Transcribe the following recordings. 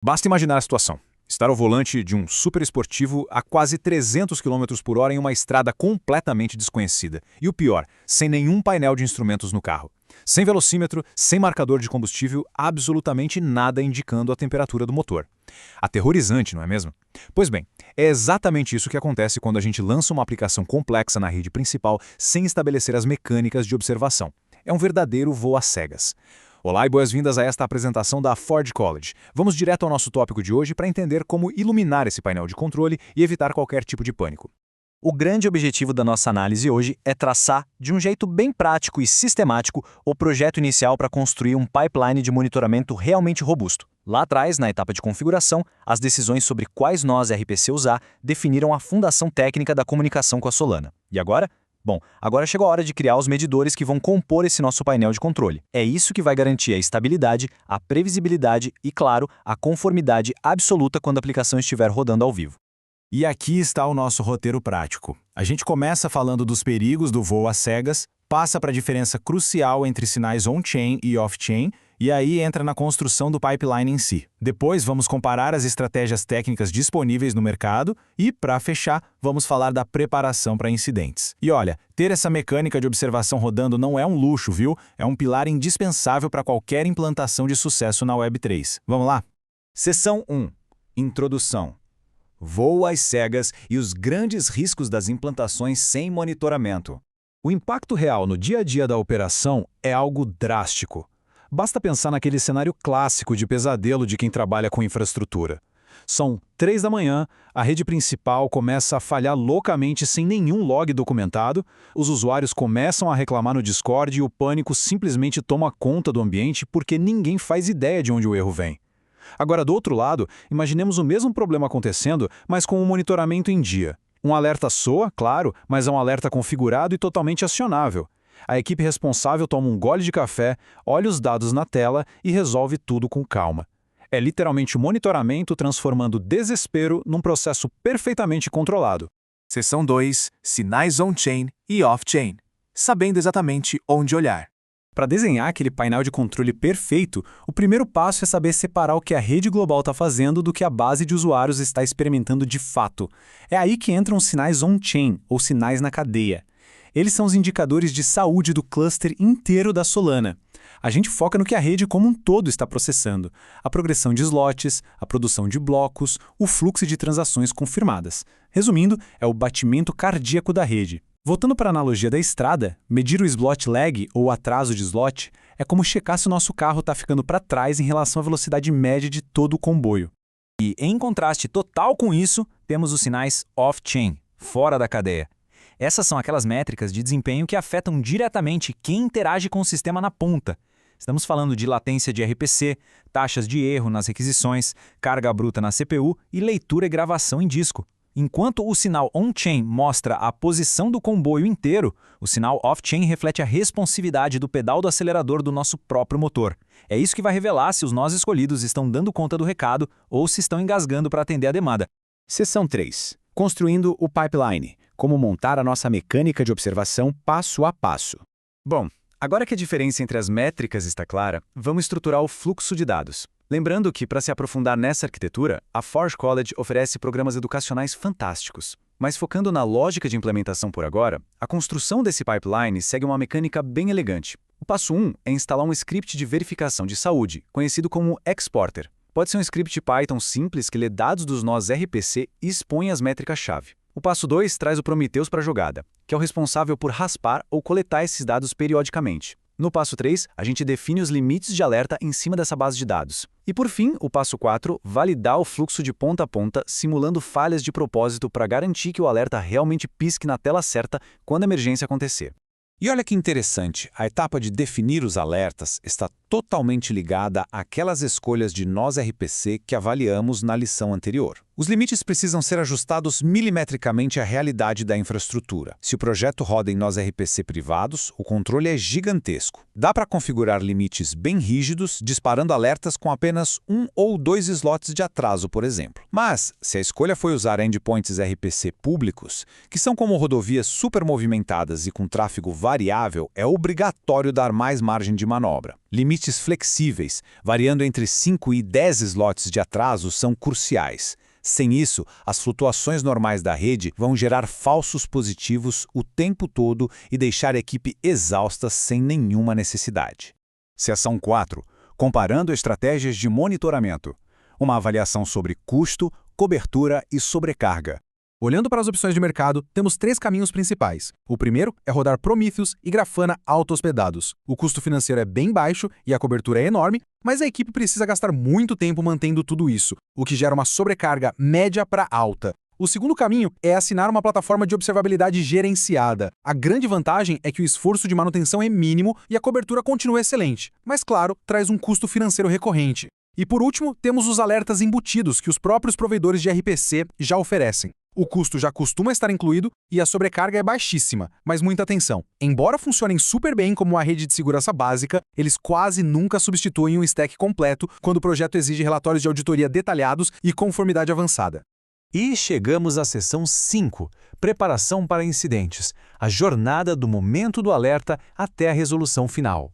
Basta imaginar a situação. Estar ao volante de um super esportivo a quase 300 km por hora em uma estrada completamente desconhecida. E o pior, sem nenhum painel de instrumentos no carro. Sem velocímetro, sem marcador de combustível, absolutamente nada indicando a temperatura do motor. Aterrorizante, não é mesmo? Pois bem, é exatamente isso que acontece quando a gente lança uma aplicação complexa na rede principal sem estabelecer as mecânicas de observação. É um verdadeiro voo às cegas. Olá e boas-vindas a esta apresentação da Ford College. Vamos direto ao nosso tópico de hoje para entender como iluminar esse painel de controle e evitar qualquer tipo de pânico. O grande objetivo da nossa análise hoje é traçar, de um jeito bem prático e sistemático, o projeto inicial para construir um pipeline de monitoramento realmente robusto. Lá atrás, na etapa de configuração, as decisões sobre quais nós RPC usar definiram a fundação técnica da comunicação com a Solana. E agora? Bom, agora chegou a hora de criar os medidores que vão compor esse nosso painel de controle. É isso que vai garantir a estabilidade, a previsibilidade e, claro, a conformidade absoluta quando a aplicação estiver rodando ao vivo. E aqui está o nosso roteiro prático. A gente começa falando dos perigos do voo às cegas, passa para a diferença crucial entre sinais on-chain e off-chain, e aí entra na construção do pipeline em si. Depois vamos comparar as estratégias técnicas disponíveis no mercado e, para fechar, vamos falar da preparação para incidentes. E olha, ter essa mecânica de observação rodando não é um luxo, viu? É um pilar indispensável para qualquer implantação de sucesso na Web3. Vamos lá? Seção 1. Introdução. Voo às cegas e os grandes riscos das implantações sem monitoramento. O impacto real no dia a dia da operação é algo drástico. Basta pensar naquele cenário clássico de pesadelo de quem trabalha com infraestrutura. São 3 da manhã, a rede principal começa a falhar loucamente sem nenhum log documentado, os usuários começam a reclamar no Discord e o pânico simplesmente toma conta do ambiente porque ninguém faz ideia de onde o erro vem. Agora, do outro lado, imaginemos o mesmo problema acontecendo, mas com o monitoramento em dia. Um alerta soa, claro, mas é um alerta configurado e totalmente acionável. A equipe responsável toma um gole de café, olha os dados na tela e resolve tudo com calma. É literalmente o monitoramento transformando desespero num processo perfeitamente controlado. Seção 2. Sinais on-chain e off-chain. Sabendo exatamente onde olhar. Para desenhar aquele painel de controle perfeito, o primeiro passo é saber separar o que a rede global está fazendo do que a base de usuários está experimentando de fato. É aí que entram os sinais on-chain, ou sinais na cadeia. Eles são os indicadores de saúde do cluster inteiro da Solana. A gente foca no que a rede como um todo está processando, a progressão de slots, a produção de blocos, o fluxo de transações confirmadas. Resumindo, é o batimento cardíaco da rede. Voltando para a analogia da estrada, medir o slot lag, ou atraso de slot, é como checar se o nosso carro está ficando para trás em relação à velocidade média de todo o comboio. E, em contraste total com isso, temos os sinais off-chain, fora da cadeia. Essas são aquelas métricas de desempenho que afetam diretamente quem interage com o sistema na ponta. Estamos falando de latência de RPC, taxas de erro nas requisições, carga bruta na CPU e leitura e gravação em disco. Enquanto o sinal on-chain mostra a posição do comboio inteiro, o sinal off-chain reflete a responsividade do pedal do acelerador do nosso próprio motor. É isso que vai revelar se os nós escolhidos estão dando conta do recado ou se estão engasgando para atender a demanda. Seção 3. Construindo o pipeline. Como montar a nossa mecânica de observação passo a passo. Bom, agora que a diferença entre as métricas está clara, vamos estruturar o fluxo de dados. Lembrando que, para se aprofundar nessa arquitetura, a Ford College oferece programas educacionais fantásticos. Mas focando na lógica de implementação por agora, a construção desse pipeline segue uma mecânica bem elegante. O passo 1 é instalar um script de verificação de saúde, conhecido como exporter. Pode ser um script Python simples que lê dados dos nós RPC e expõe as métricas-chave. O passo 2 traz o Prometheus para a jogada, que é o responsável por raspar ou coletar esses dados periodicamente. No passo 3, a gente define os limites de alerta em cima dessa base de dados. E por fim, o passo 4, validar o fluxo de ponta a ponta, simulando falhas de propósito para garantir que o alerta realmente pisque na tela certa quando a emergência acontecer. E olha que interessante, a etapa de definir os alertas está totalmente ligada àquelas escolhas de nós RPC que avaliamos na lição anterior. Os limites precisam ser ajustados milimetricamente à realidade da infraestrutura. Se o projeto roda em nós RPC privados, o controle é gigantesco. Dá para configurar limites bem rígidos, disparando alertas com apenas 1 ou 2 slots de atraso, por exemplo. Mas, se a escolha foi usar endpoints RPC públicos, que são como rodovias super movimentadas e com tráfego variável, é obrigatório dar mais margem de manobra. Limites flexíveis, variando entre 5 e 10 slots de atraso, são cruciais. Sem isso, as flutuações normais da rede vão gerar falsos positivos o tempo todo e deixar a equipe exausta sem nenhuma necessidade. Seção 4. Comparando estratégias de monitoramento. Uma avaliação sobre custo, cobertura e sobrecarga. Olhando para as opções de mercado, temos 3 caminhos principais. O primeiro é rodar Prometheus e Grafana auto-hospedados. O custo financeiro é bem baixo e a cobertura é enorme, mas a equipe precisa gastar muito tempo mantendo tudo isso, o que gera uma sobrecarga média para alta. O segundo caminho é assinar uma plataforma de observabilidade gerenciada. A grande vantagem é que o esforço de manutenção é mínimo e a cobertura continua excelente, mas claro, traz um custo financeiro recorrente. E por último, temos os alertas embutidos que os próprios provedores de RPC já oferecem. O custo já costuma estar incluído e a sobrecarga é baixíssima, mas muita atenção. Embora funcionem super bem como uma rede de segurança básica, eles quase nunca substituem um stack completo quando o projeto exige relatórios de auditoria detalhados e conformidade avançada. E chegamos à seção 5, preparação para incidentes, a jornada do momento do alerta até a resolução final.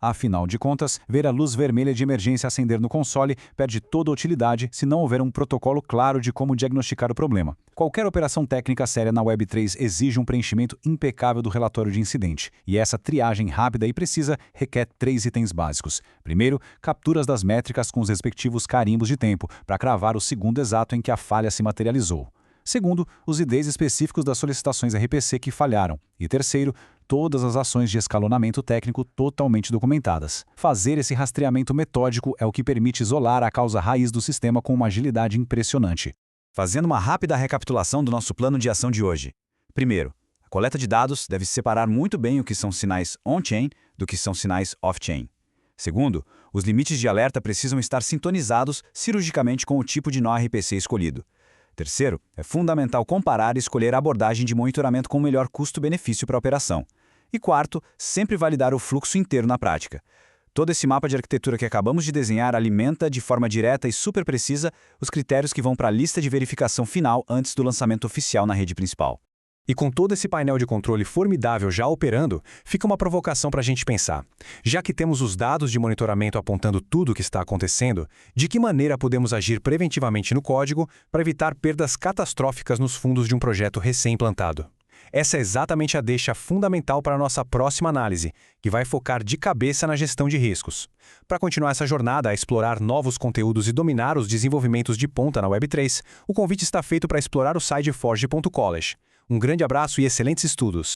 Afinal de contas, ver a luz vermelha de emergência acender no console perde toda a utilidade se não houver um protocolo claro de como diagnosticar o problema. Qualquer operação técnica séria na Web3 exige um preenchimento impecável do relatório de incidente, e essa triagem rápida e precisa requer 3 itens básicos. Primeiro, capturas das métricas com os respectivos carimbos de tempo, para cravar o segundo exato em que a falha se materializou. Segundo, os IDs específicos das solicitações RPC que falharam. E terceiro, todas as ações de escalonamento técnico totalmente documentadas. Fazer esse rastreamento metódico é o que permite isolar a causa raiz do sistema com uma agilidade impressionante. Fazendo uma rápida recapitulação do nosso plano de ação de hoje. Primeiro, a coleta de dados deve separar muito bem o que são sinais on-chain do que são sinais off-chain. Segundo, os limites de alerta precisam estar sintonizados cirurgicamente com o tipo de nó RPC escolhido. Terceiro, é fundamental comparar e escolher a abordagem de monitoramento com o melhor custo-benefício para a operação. E quarto, sempre validar o fluxo inteiro na prática. Todo esse mapa de arquitetura que acabamos de desenhar alimenta, de forma direta e super precisa, os critérios que vão para a lista de verificação final antes do lançamento oficial na rede principal. E com todo esse painel de controle formidável já operando, fica uma provocação para a gente pensar. Já que temos os dados de monitoramento apontando tudo o que está acontecendo, de que maneira podemos agir preventivamente no código para evitar perdas catastróficas nos fundos de um projeto recém-implantado? Essa é exatamente a deixa fundamental para a nossa próxima análise, que vai focar de cabeça na gestão de riscos. Para continuar essa jornada a explorar novos conteúdos e dominar os desenvolvimentos de ponta na Web3, o convite está feito para explorar o site forge.college. Um grande abraço e excelentes estudos!